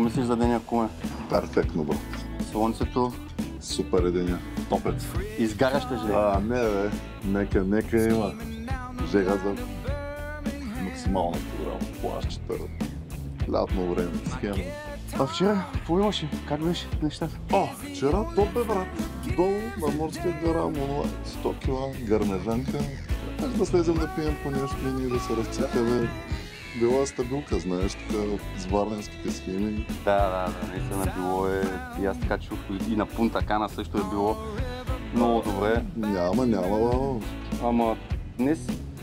мислиш за деня, куме? Перфектно, брат. Слънцето? Супер е деня. Топец. Изгаряща жега? Не бе. Нека има. Жега за максимална програма. Плащчета. Лятно време. Схема. А вчера, какво имаше? Как беше нещата? Вчера топ е, брат. Долу на морска гора, монолайт, 100 кила, гърмежанка. Да слезем да пием по нещо и ние да се разцепяме. Била е стабилка, знаеш, така с варненските схеми. Да, наистина било е. И аз така чух и на Пунта Кана също е било много добре. Няма. Ама днес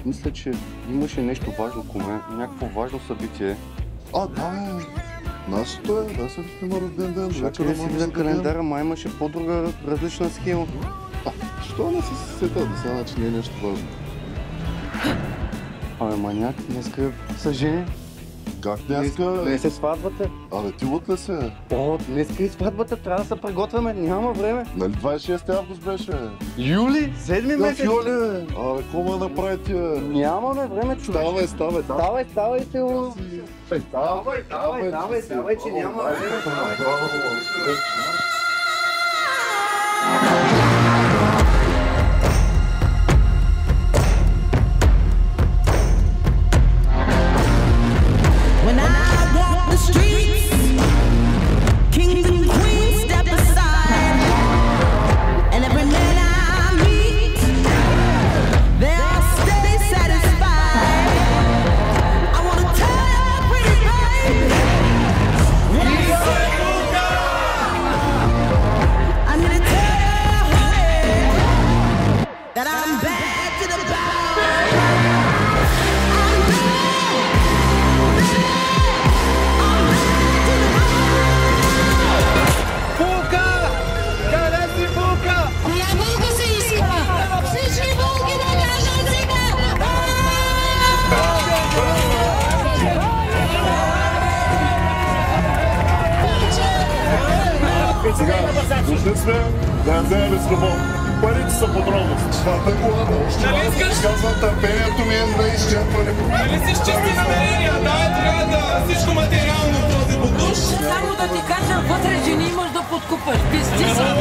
мисля, че имаше нещо важно, куме, някакво важно събитие. Да, нашето е, да се има рожден ден. Чакай да си видя календара, май имаше по-друга различна схема. Що не се сета да сега, че не е нещо важно? Маняк, днеска са жени. Как днеска? Днес е сватбата. Ти лут ли се? Днеска е сватбата, трябва да се приготвяме, няма време. Нали 26 август беше? Юли, 7 месец. Юли! Какво ме направите? Нямаме време, човек. Ставай. Ставай, че няма време. Дошли сме да я вземем с любов. Парите са подробности. Това е колата. Казвам, търпението ми е на изчерпване. Нали си с чисти намерения? Трябва да всичко материално този бутуш. Само да ти кажа, вътре жени имаш да подкупаш. Пизди са.